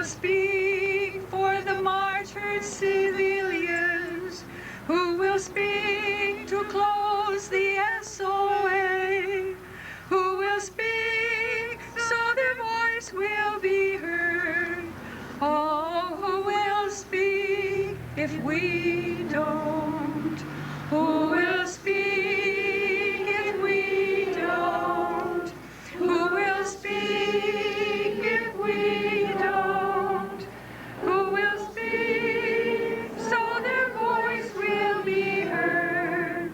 speak for the martyred civilians? Who will speak to close the SOA? Who will speak so their voice will be heard? Oh, who will speak if we don't? Who will speak if we don't? Who will speak if we don't? Who will speak so their voice will be heard?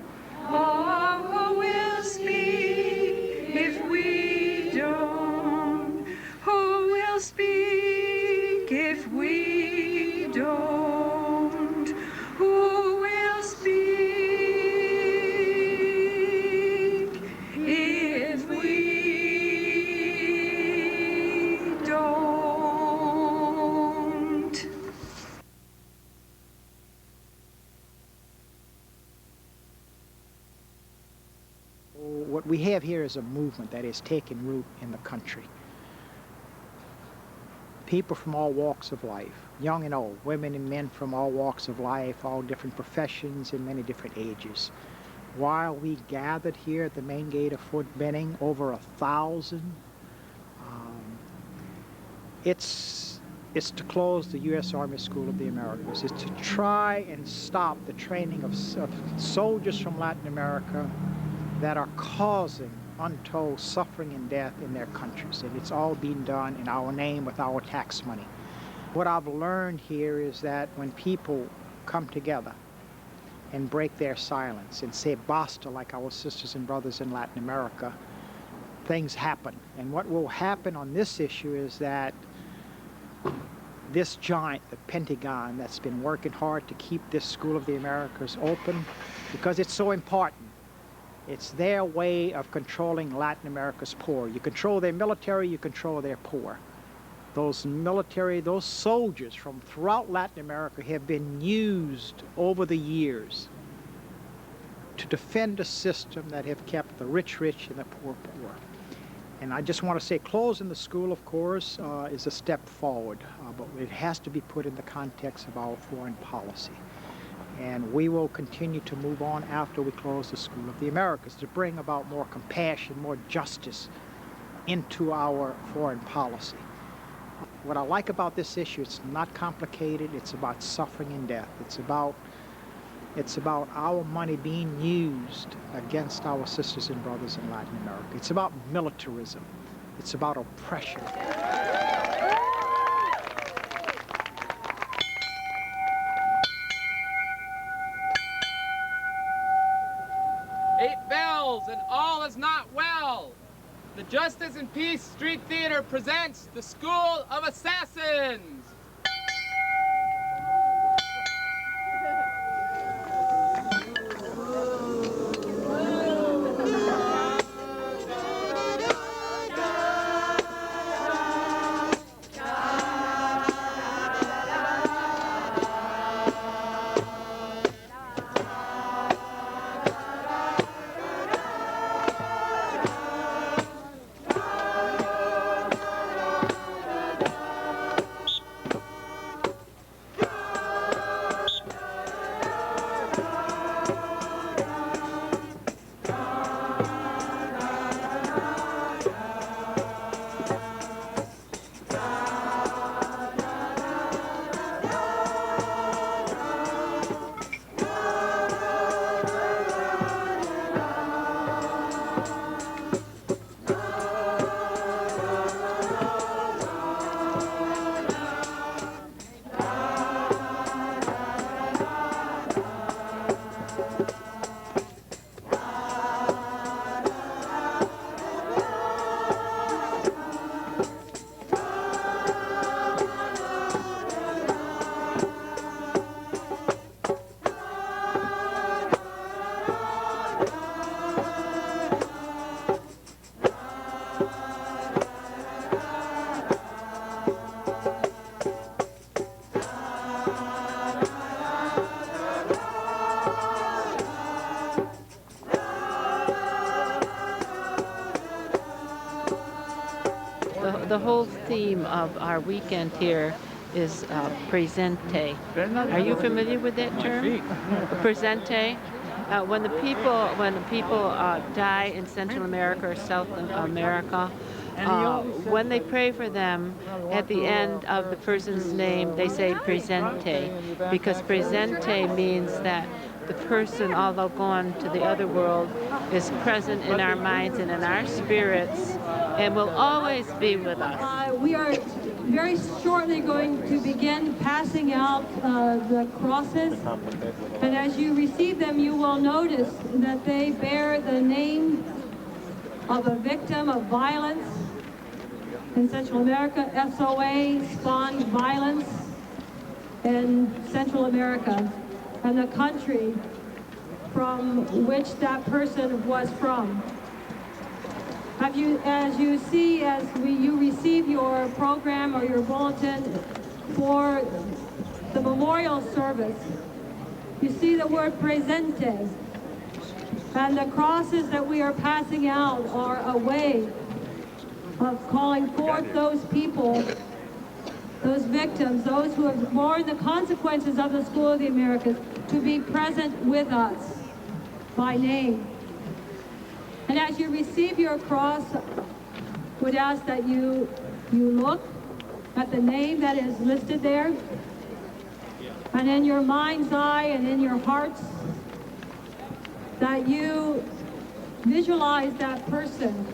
Oh, who will speak if we don't? Who will speak if we don't? Who will speak if we don't? What we have here is a movement that is taking root in the country. People from all walks of life, young and old, women and men from all walks of life, all different professions and many different ages. While we gathered here at the main gate of Fort Benning, over 1,000, it's to close the U.S. Army School of the Americas. It's to try and stop the training of soldiers from Latin America that are causing untold suffering and death in their countries. And it's all being done in our name with our tax money. What I've learned here is that when people come together and break their silence and say basta like our sisters and brothers in Latin America, things happen. And what will happen on this issue is that this giant, the Pentagon, that's been working hard to keep this School of the Americas open because it's so important. It's their way of controlling Latin America's poor. You control their military, you control their poor. Those military, those soldiers from throughout Latin America have been used over the years to defend a system that have kept the rich rich and the poor poor. And I just want to say closing the school, of course, is a step forward, but it has to be put in the context of our foreign policy. And we will continue to move on after we close the School of the Americas to bring about more compassion, more justice into our foreign policy. What I like about this issue, it's not complicated. It's about suffering and death. It's about our money being used against our sisters and brothers in Latin America. It's about militarism. It's about oppression. 8 bells and all is not well. The Justice and Peace Street Theater presents The School of Assassins. the whole theme of our weekend here is presente. Are you familiar with that term? Presente. When the people die in Central America or South America, when they pray for them, at the end of the person's name, they say presente, because presente means that the person, although gone to the other world, is present in our minds and in our spirits and will always be with us. We are very shortly going to begin passing out the crosses. And as you receive them, you will notice that they bear the name of a victim of violence in Central America. SOA spawned violence in Central America and the country from which that person was from. As you see, you receive your program or your bulletin for the memorial service, you see the word presente. And the crosses that we are passing out are a way of calling forth those people, those victims, those who have borne the consequences of the School of the Americas, to be present with us by name. And as you receive your cross, would ask that you look at the name that is listed there, and in your mind's eye and in your hearts, that you visualize that person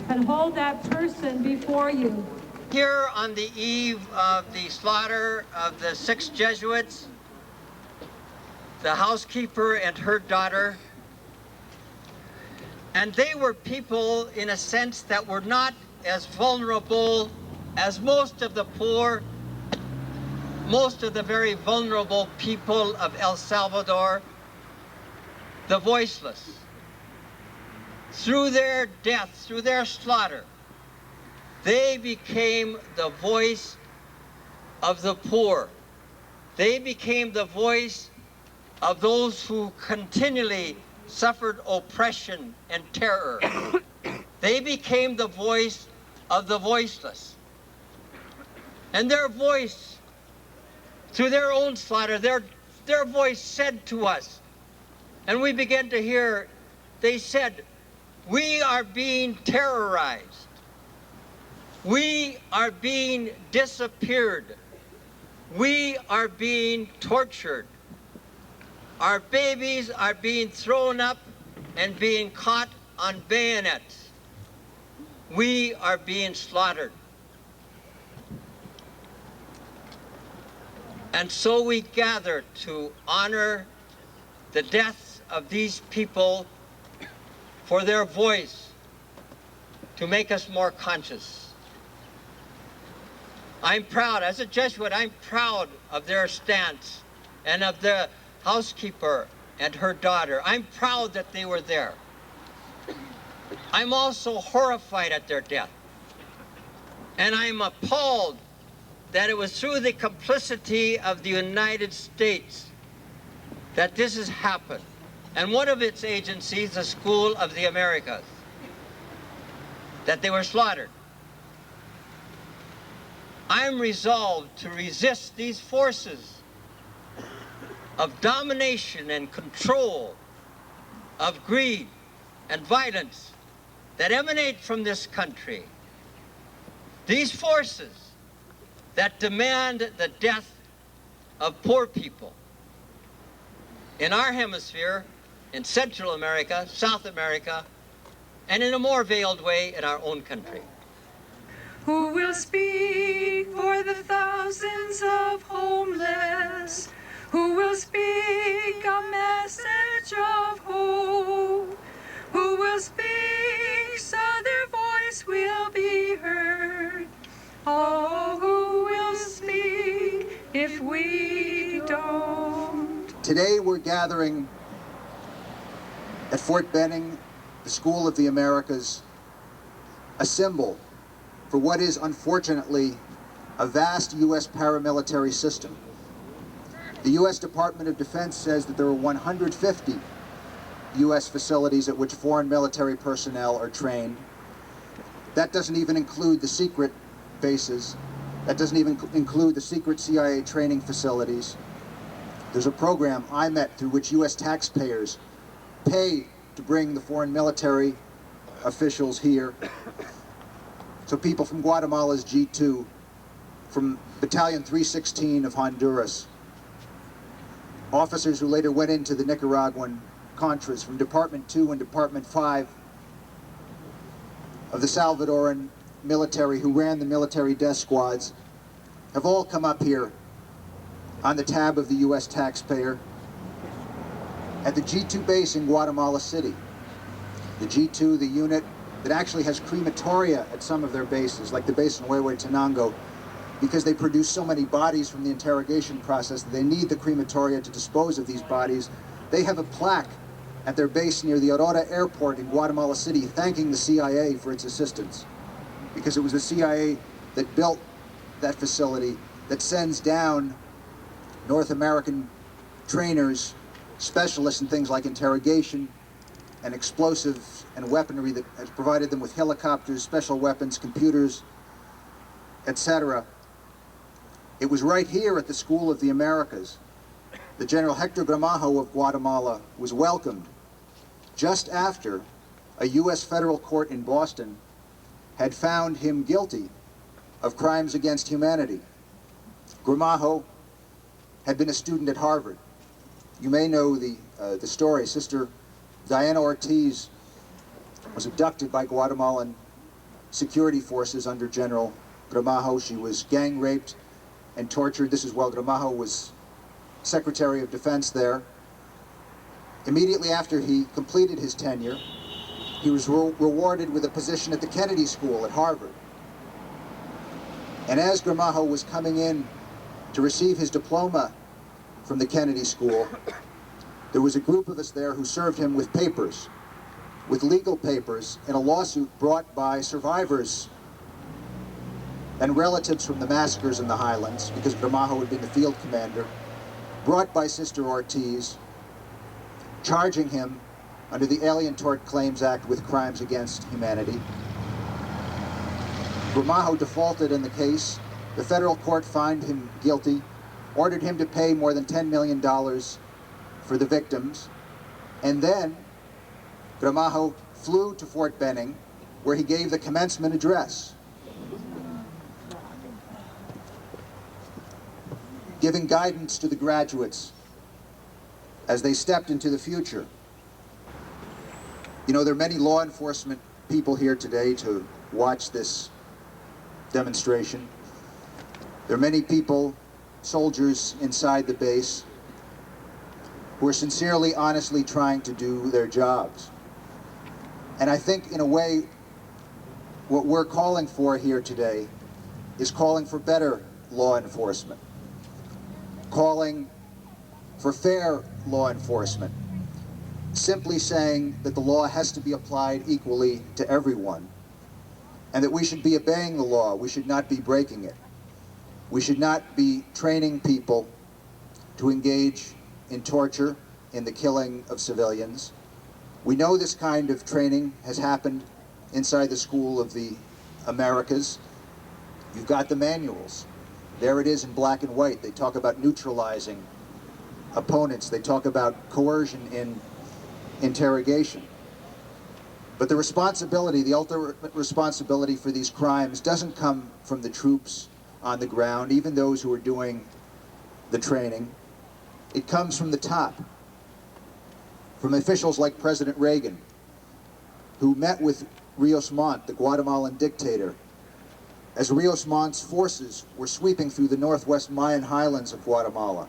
and hold that person before you. Here on the eve of the slaughter of the 6 Jesuits, the housekeeper and her daughter, and they were people, in a sense, that were not as vulnerable as most of the poor, most of the very vulnerable people of El Salvador, the voiceless. Through their death, through their slaughter, they became the voice of the poor. They became the voice of those who continually suffered oppression and terror. They became the voice of the voiceless. And their voice, through their own slaughter, their voice said to us, and we began to hear, they said, "We are being terrorized. We are being disappeared. We are being tortured. Our babies are being thrown up and being caught on bayonets. We are being slaughtered." And so we gather to honor the deaths of these people for their voice, to make us more conscious. I'm proud, as a Jesuit, I'm proud of their stance and of the housekeeper and her daughter. I'm proud that they were there. I'm also horrified at their death. And I'm appalled that it was through the complicity of the United States that this has happened. And one of its agencies, the School of the Americas, that they were slaughtered. I'm resolved to resist these forces of domination and control, of greed and violence that emanate from this country. These forces that demand the death of poor people in our hemisphere, in Central America, South America, and in a more veiled way in our own country. Who will speak for the thousands of homeless? Who will speak a message of hope? Who will speak so their voice will be heard? Oh, who will speak if we don't? Today we're gathering at Fort Benning, the School of the Americas, a symbol for what is unfortunately a vast U.S. paramilitary system. The U.S. Department of Defense says that there are 150 U.S. facilities at which foreign military personnel are trained. That doesn't even include the secret bases. That doesn't even include the secret CIA training facilities. There's a program, IMET, through which U.S. taxpayers pay to bring the foreign military officials here. So people from Guatemala's G2, from Battalion 316 of Honduras, officers who later went into the Nicaraguan Contras from Department 2 and Department 5 of the Salvadoran military who ran the military death squads, have all come up here on the tab of the U.S. taxpayer at the G2 base in Guatemala City. The G2, the unit that actually has crematoria at some of their bases, like the base in Huehuetenango, because they produce so many bodies from the interrogation process that they need the crematoria to dispose of these bodies. They have a plaque at their base near the Aurora Airport in Guatemala City thanking the CIA for its assistance, because it was the CIA that built that facility that sends down North American trainers, specialists in things like interrogation and explosives and weaponry, that has provided them with helicopters, special weapons, computers, etc. It was right here at the School of the Americas that General Hector Gramajo of Guatemala was welcomed just after a U.S. federal court in Boston had found him guilty of crimes against humanity. Gramajo had been a student at Harvard. You may know the story. Sister Diana Ortiz was abducted by Guatemalan security forces under General Gramajo. She was gang raped and tortured. This is while Gramajo was Secretary of Defense there. Immediately after he completed his tenure, he was rewarded with a position at the Kennedy School at Harvard. And as Gramajo was coming in to receive his diploma from the Kennedy School, there was a group of us there who served him with papers, with legal papers, in a lawsuit brought by survivors and relatives from the massacres in the Highlands, because Gramajo had been the field commander, brought by Sister Ortiz, charging him under the Alien Tort Claims Act with crimes against humanity. Gramajo defaulted in the case. The federal court found him guilty, ordered him to pay more than $10 million for the victims, and then Gramajo flew to Fort Benning, where he gave the commencement address, giving guidance to the graduates as they stepped into the future. You know, there are many law enforcement people here today to watch this demonstration. There are many people, soldiers inside the base, who are sincerely, honestly trying to do their jobs. And I think, in a way, what we're calling for here today is calling for better law enforcement, calling for fair law enforcement, simply saying that the law has to be applied equally to everyone, and that we should be obeying the law, we should not be breaking it. We should not be training people to engage in torture, in the killing of civilians. We know this kind of training has happened inside the School of the Americas. You've got the manuals. There it is in black and white. They talk about neutralizing opponents. They talk about coercion in interrogation. But the responsibility, the ultimate responsibility for these crimes doesn't come from the troops on the ground, even those who are doing the training. It comes from the top, from officials like President Reagan, who met with Rios Montt, the Guatemalan dictator, as Rios Montt's forces were sweeping through the northwest Mayan highlands of Guatemala,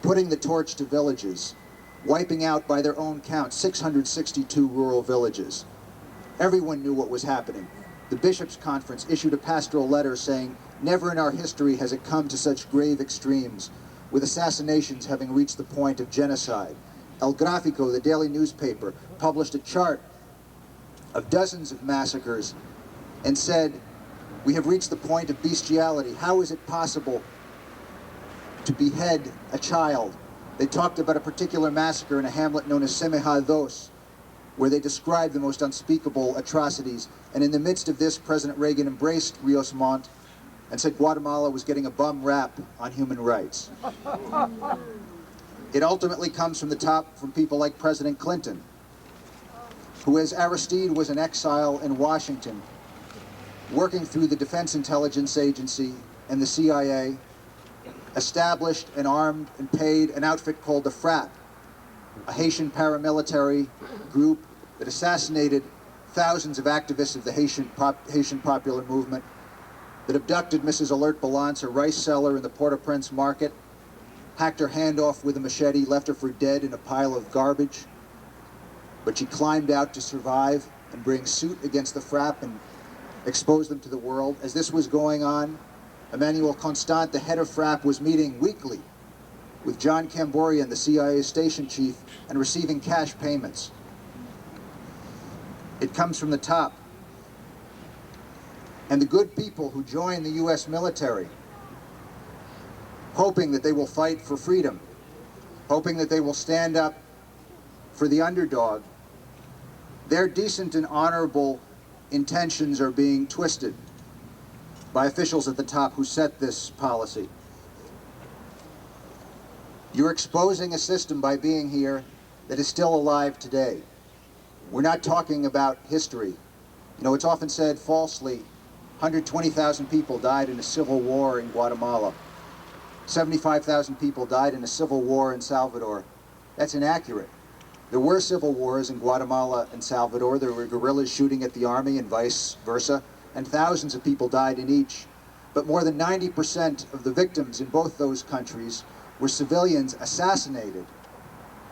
putting the torch to villages, wiping out, by their own count, 662 rural villages. Everyone knew what was happening. The Bishops' Conference issued a pastoral letter saying, "Never in our history has it come to such grave extremes, with assassinations having reached the point of genocide." El Gráfico, the daily newspaper, published a chart of dozens of massacres and said, "We have reached the point of bestiality. How is it possible to behead a child?" They talked about a particular massacre in a hamlet known as Semejados, where they described the most unspeakable atrocities. And in the midst of this, President Reagan embraced Rios Montt and said Guatemala was getting a bum rap on human rights. It ultimately comes from the top, from people like President Clinton, who, as Aristide was in exile in Washington, working through the Defense Intelligence Agency and the CIA, established and armed and paid an outfit called the FRAP, a Haitian paramilitary group that assassinated thousands of activists of the Haitian Popular Movement, that abducted Mrs. Alert Balance, a rice seller in the Port-au-Prince market, hacked her hand off with a machete, left her for dead in a pile of garbage. But she climbed out to survive and bring suit against the FRAP and expose them to the world. As this was going on, Emmanuel Constant, the head of FRAP, was meeting weekly with John Camborian, the CIA station chief, and receiving cash payments. It comes from the top. And the good people who join the US military, hoping that they will fight for freedom, hoping that they will stand up for the underdog, their decent and honorable intentions are being twisted by officials at the top who set this policy. You're exposing a system by being here that is still alive today. We're not talking about history. You know, it's often said falsely, 120,000 people died in a civil war in Guatemala. 75,000 people died in a civil war in Salvador. That's inaccurate. There were civil wars in Guatemala and Salvador. There were guerrillas shooting at the army and vice versa, and thousands of people died in each. But more than 90% of the victims in both those countries were civilians assassinated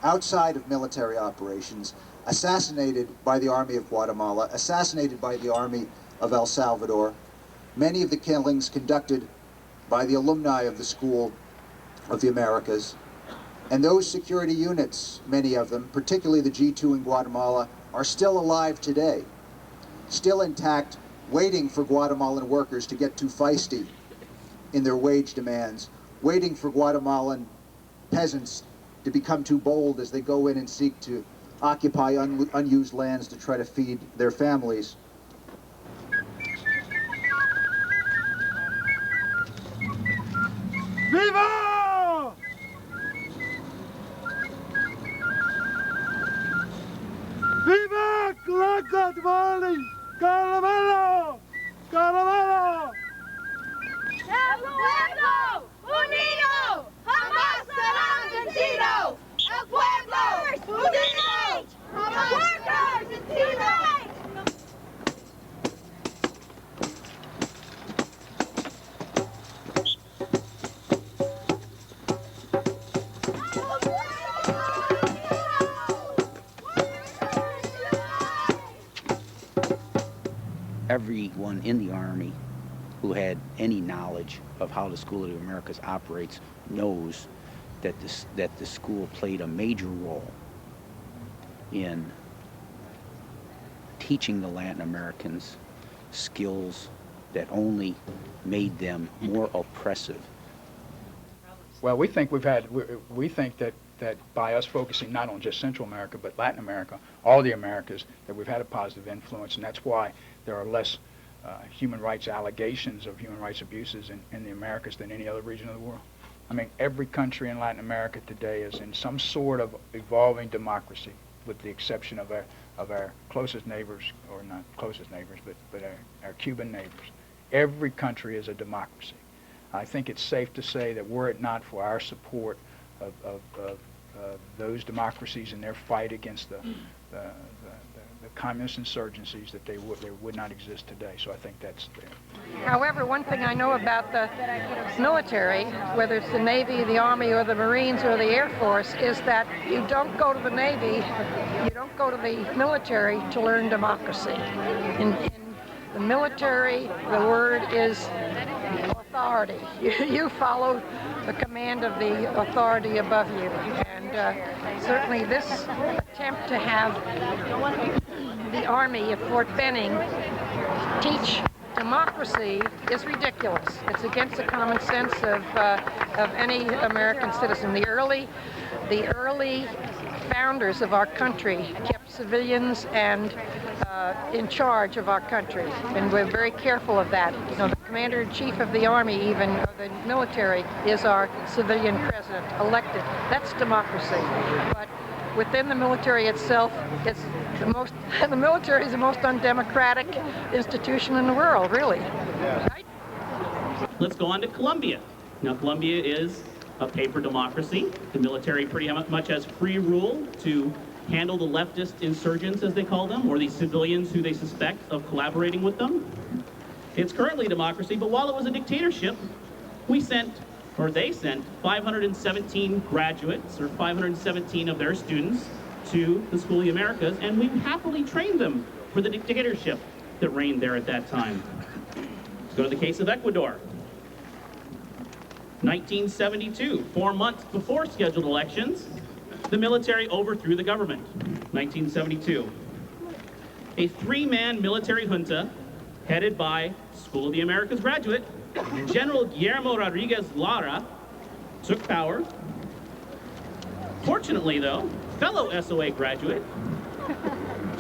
outside of military operations, assassinated by the army of Guatemala, assassinated by the army of El Salvador. Many of the killings conducted by the alumni of the School of the Americas. And those security units, many of them, particularly the G2 in Guatemala, are still alive today, still intact, waiting for Guatemalan workers to get too feisty in their wage demands, waiting for Guatemalan peasants to become too bold as they go in and seek to occupy unused lands to try to feed their families. Viva! Viva la Guatemala! Caramelo! Caramelo! El pueblo unido jamás será vencido. El pueblo unido jamás será vencido. Everyone in the Army who had any knowledge of how the School of the Americas operates knows that the school played a major role in teaching the Latin Americans skills that only made them more oppressive. Well, we think that by us focusing not on just Central America but Latin America, all the Americas, that we've had a positive influence, and that's why there are less human rights allegations of human rights abuses in the Americas than any other region of the world. I mean, every country in Latin America today is in some sort of evolving democracy, with the exception of our closest neighbors, or not closest neighbors, but our Cuban neighbors. Every country is a democracy. I think it's safe to say that were it not for our support of those democracies in their fight against the communist insurgencies, that they would not exist today. So I think that's there. However, one thing I know about the military, whether it's the Navy, the Army, or the Marines, or the Air Force, is that you don't go to the Navy, you don't go to the military to learn democracy. In the military, the word is authority. You follow the command of the authority above you. And certainly this attempt to have the Army at Fort Benning teach democracy is ridiculous. It's against the common sense of any American citizen. The early founders of our country kept civilians and in charge of our country, and we're very careful of that. You know, the Commander-in-Chief of the Army, even or the military, is our civilian president, elected. That's democracy. But within the military itself, it's the military is the most undemocratic institution in the world, really. Right? Let's go on to Colombia. Now, Colombia is a paper democracy. The military pretty much has free rule to handle the leftist insurgents, as they call them, or the civilians who they suspect of collaborating with them. It's currently a democracy, but while it was a dictatorship, they sent 517 graduates, or 517 of their students, to the School of the Americas, and we happily trained them for the dictatorship that reigned there at that time. Let's go to the case of Ecuador. 1972, 4 months before scheduled elections, the military overthrew the government. 1972. A 3-man military junta headed by School of the Americas graduate General Guillermo Rodriguez Lara took power. Fortunately, though, fellow SOA graduate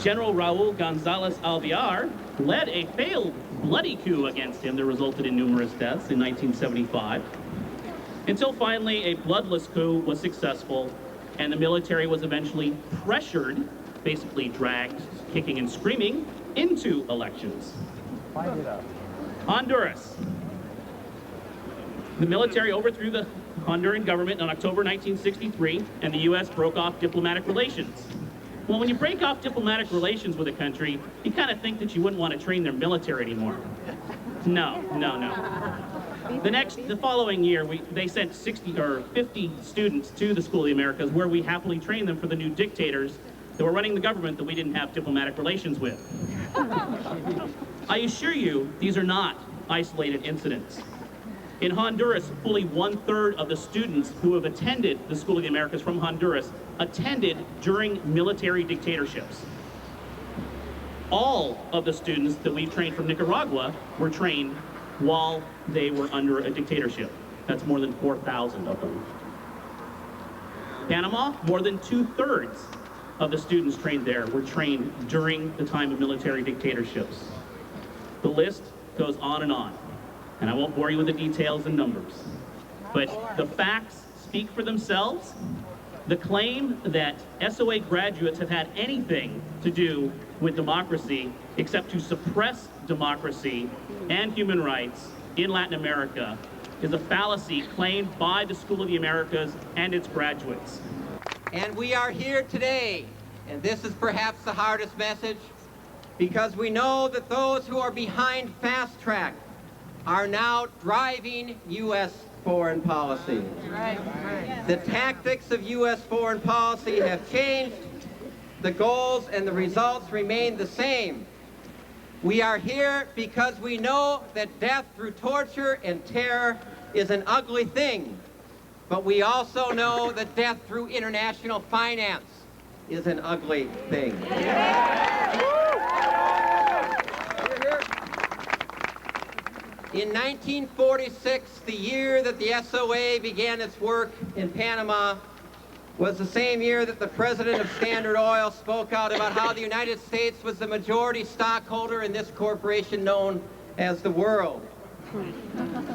General Raul Gonzalez Alvear led a failed bloody coup against him that resulted in numerous deaths in 1975, until finally a bloodless coup was successful and the military was eventually pressured, basically dragged, kicking and screaming, into elections. Honduras. The military overthrew the Honduran government in October 1963, and the U.S. broke off diplomatic relations. Well, when you break off diplomatic relations with a country, you kind of think that you wouldn't want to train their military anymore. No. The following year, they sent 60 or 50 students to the School of the Americas, where we happily trained them for the new dictators that were running the government that we didn't have diplomatic relations with. I assure you, these are not isolated incidents. In Honduras, fully 1/3 of the students who have attended the School of the Americas from Honduras attended during military dictatorships. All of the students that we've trained from Nicaragua were trained while they were under a dictatorship. That's more than 4,000 of them. Panama, more than 2/3 of the students trained there were trained during the time of military dictatorships. The list goes on, and I won't bore you with the details and numbers. But the facts speak for themselves. The claim that SOA graduates have had anything to do with democracy except to suppress democracy and human rights in Latin America is a fallacy claimed by the School of the Americas and its graduates. And we are here today, and this is perhaps the hardest message, because we know that those who are behind Fast Track are now driving U.S. foreign policy. Right. The tactics of U.S. foreign policy have changed. The goals and the results remain the same. We are here because we know that death through torture and terror is an ugly thing. But we also know that death through international finance is an ugly thing. In 1946, the year that the SOA began its work in Panama, was the same year that the president of Standard Oil spoke out about how the United States was the majority stockholder in this corporation known as the world.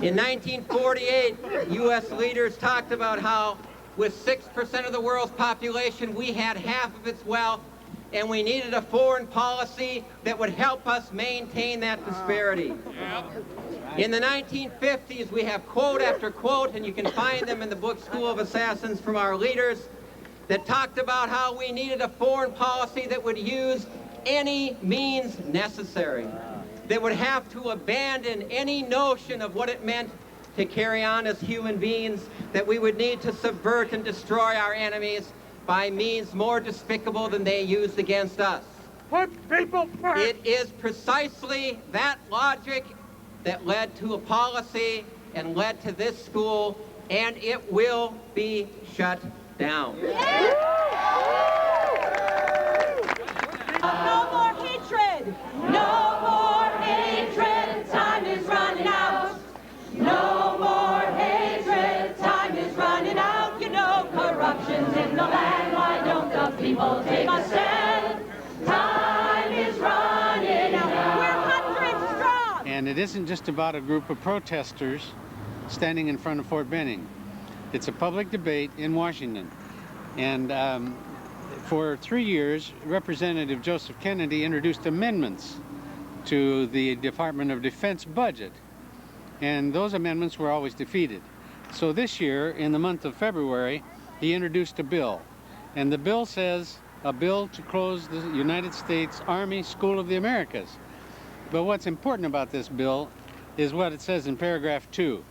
In 1948, U.S. leaders talked about how with 6% of the world's population, we had half of its wealth, and we needed a foreign policy that would help us maintain that disparity. In the 1950s, we have quote after quote, and you can find them in the book School of Assassins from our leaders, that talked about how we needed a foreign policy that would use any means necessary, that would have to abandon any notion of what it meant to carry on as human beings, that we would need to subvert and destroy our enemies by means more despicable than they used against us. Put people first. It is precisely that logic that led to a policy and led to this school, and it will be shut down. No more hatred! No more hatred! Time is running out! No more hatred! Time is running out! You know corruption's in the land. Why don't the people take a stand? it isn't just about a group of protesters standing in front of Fort Benning. It's a public debate in Washington. And for 3 years, Representative Joseph Kennedy introduced amendments to the Department of Defense budget. And those amendments were always defeated. So this year, in the month of February, he introduced a bill. And the bill says, a bill to close the United States Army School of the Americas. But what's important about this bill is what it says in paragraph 2.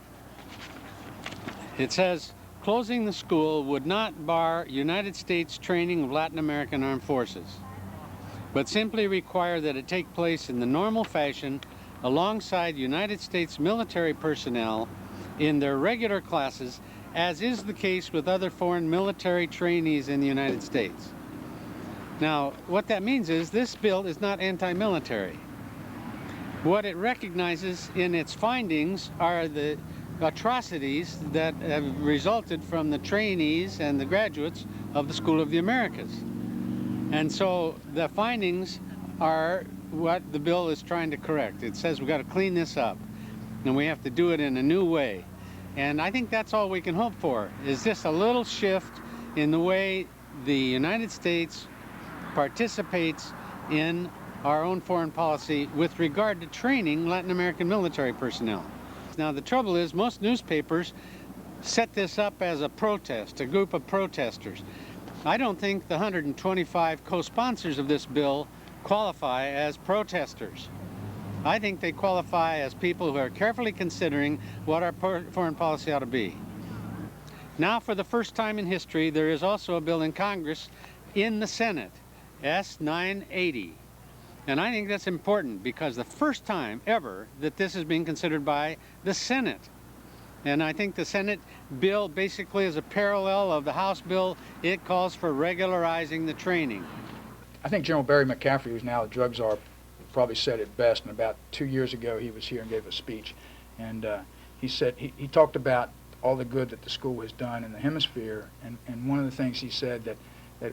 It says, closing the school would not bar United States training of Latin American armed forces, but simply require that it take place in the normal fashion alongside United States military personnel in their regular classes, as is the case with other foreign military trainees in the United States. Now, what that means is this bill is not anti-military. What it recognizes in its findings are the atrocities that have resulted from the trainees and the graduates of the School of the Americas. And so the findings are what the bill is trying to correct. It says we've got to clean this up, and we have to do it in a new way. And I think that's all we can hope for, is just a little shift in the way the United States participates in our own foreign policy with regard to training Latin American military personnel. Now, the trouble is most newspapers set this up as a protest, a group of protesters. I don't think the 125 co-sponsors of this bill qualify as protesters. I think they qualify as people who are carefully considering what our foreign policy ought to be. Now, for the first time in history, there is also a bill in Congress in the Senate, S 980. And I think that's important because the first time ever that this is being considered by the Senate. And I think the Senate bill basically is a parallel of the House bill. It calls for regularizing the training. I think General Barry McCaffrey, who's now the drug czar, probably said it best. And about 2 years ago, he was here and gave a speech. And he said, he talked about all the good that the school has done in the hemisphere. And one of the things he said that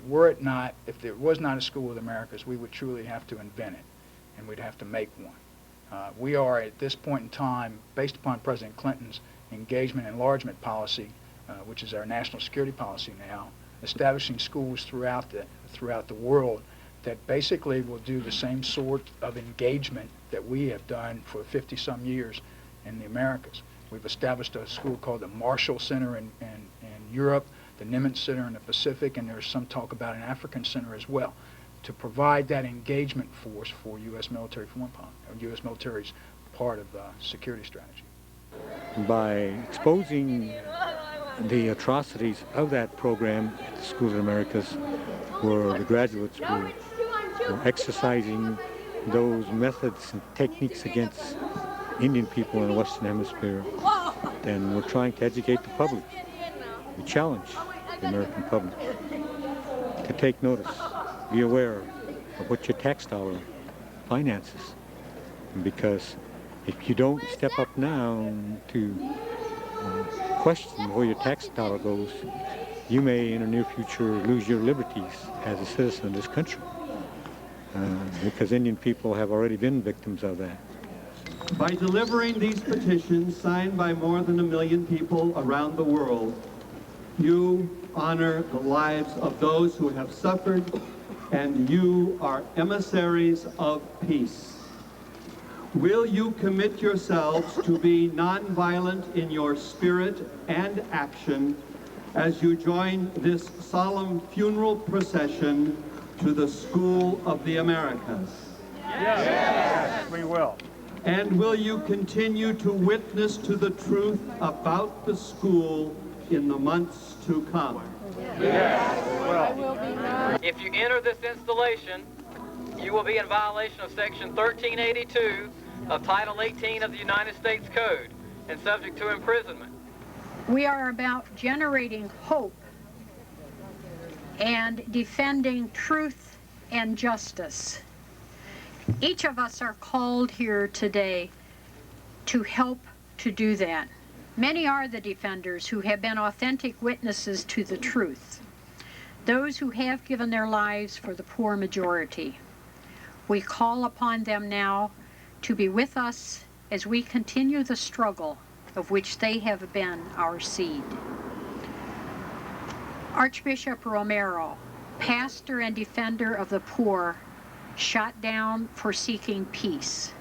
were it not, if there was not a School of the Americas, we would truly have to invent it, and we'd have to make one. We are, at this point in time, based upon President Clinton's engagement enlargement policy, which is our national security policy now, establishing schools throughout the world that basically will do the same sort of engagement that we have done for 50-some years in the Americas. We've established a school called the Marshall Center in Europe, the Nimitz Center in the Pacific, and there's some talk about an African center as well, to provide that engagement force for U.S. military foreign policy, or U.S. military's part of security strategy. By exposing the atrocities of that program at the School of the Americas, where the graduates were exercising those methods and techniques against Indian people in the Western Hemisphere, then we're trying to educate the public. We challenge the American public to take notice, be aware of what your tax dollar finances. Because if you don't step up now to question where your tax dollar goes, you may in the near future lose your liberties as a citizen of this country. Because Indian people have already been victims of that. By delivering these petitions signed by more than 1 million people around the world, you honor the lives of those who have suffered, and you are emissaries of peace. Will you commit yourselves to be nonviolent in your spirit and action as you join this solemn funeral procession to the School of the Americas? Yes, we will. And will you continue to witness to the truth about the school in the months to come? Yes, we will. If you enter this installation, you will be in violation of Section 1382 of Title 18 of the United States Code and subject to imprisonment. We are about generating hope and defending truth and justice. Each of us are called here today to help to do that. Many are the defenders who have been authentic witnesses to the truth, those who have given their lives for the poor majority. We call upon them now to be with us as we continue the struggle of which they have been our seed. Archbishop Romero, pastor and defender of the poor, shot down for seeking peace.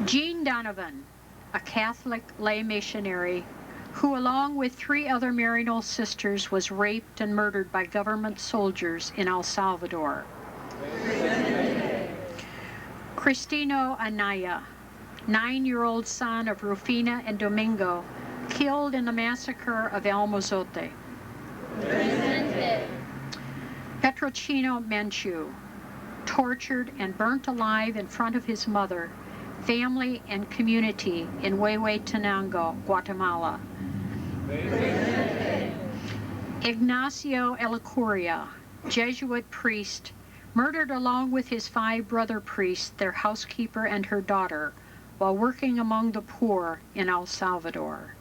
Jean Donovan, a Catholic lay missionary who, along with 3 other Maryknoll sisters, was raped and murdered by government soldiers in El Salvador. Cristino Anaya, 9-year-old son of Rufina and Domingo, killed in the massacre of El Mozote. Petrocino Menchu, tortured and burnt alive in front of his mother, family, and community in Huehuetenango, Guatemala. Ignacio Elacuria, Jesuit priest, murdered along with his 5 brother priests, their housekeeper and her daughter, while working among the poor in El Salvador.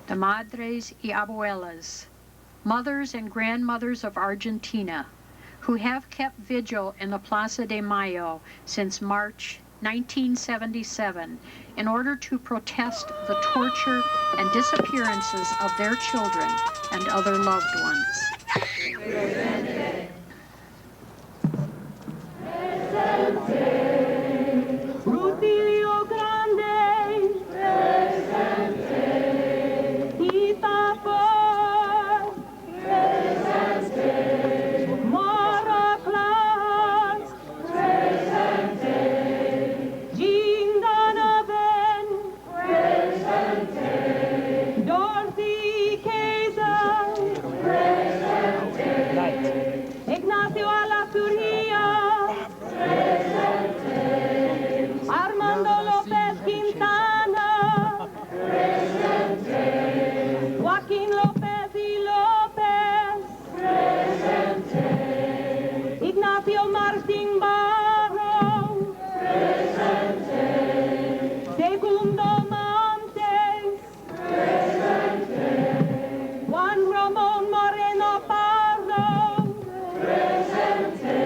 The Madres y Abuelas, mothers and grandmothers of Argentina, who have kept vigil in the Plaza de Mayo since March 1977 in order to protest the torture and disappearances of their children and other loved ones. Rutilio Grande, presente. Itapor, presente. Maraclas, presente. Jean Donovan, presente. Dorothy Kaiser, presente. Ignacio Alacuria, presente. Armando López Quintana, presente. Joaquín López y López, presente. Ignacio Martín Barro, presente. Segundo Montes, presente. Juan Ramón Moreno Pardo, presente.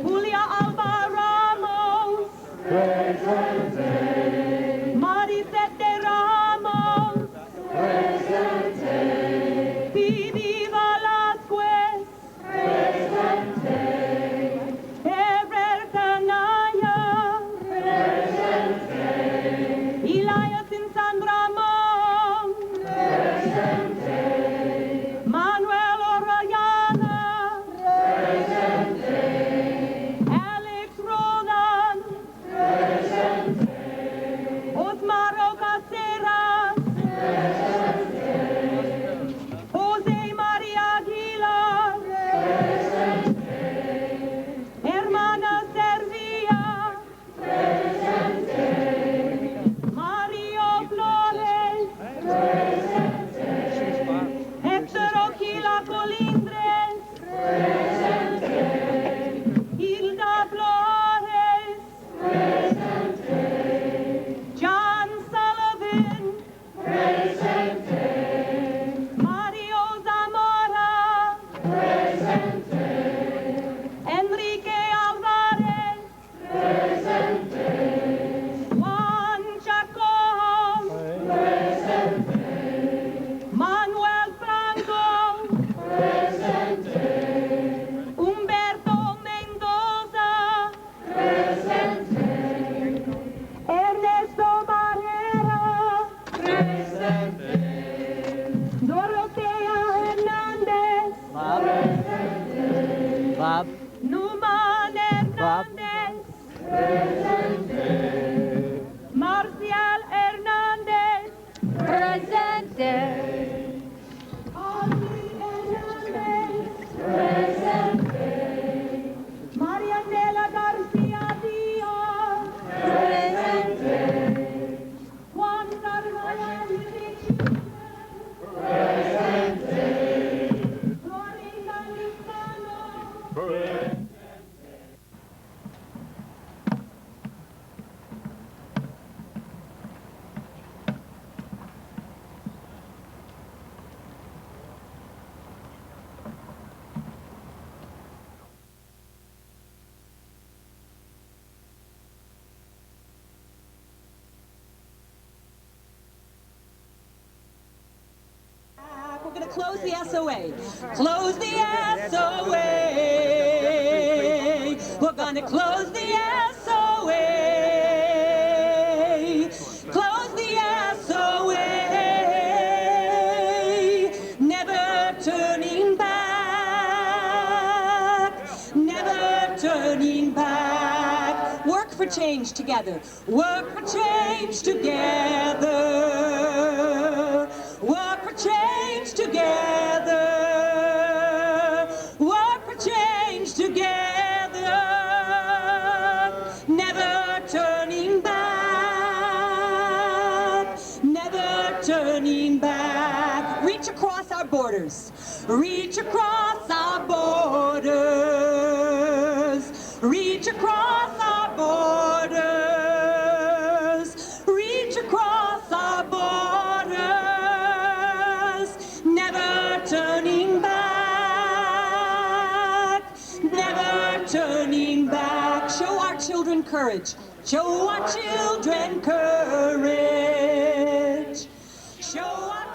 Julia Alba Ramos, presente. Maricete Ramos, presente. Pidi Velasquez, presente. Heber Canaya, presente. Elias in San Ramón, presente. Manuel Orellana, presente. Alex Rodan, presente. going to close the SOA. Close the SOA. We're going to close the SOA. Close the SOA. Never turning back. Never turning back. Work for change together. Work for change together. Work for change together. Work for change together. Never turning back. Never turning back. Reach across our borders. Reach across our borders. Reach across our borders. Reach across our borders. Never turning back. Never turning back. Show our children courage. Show our children courage. Show our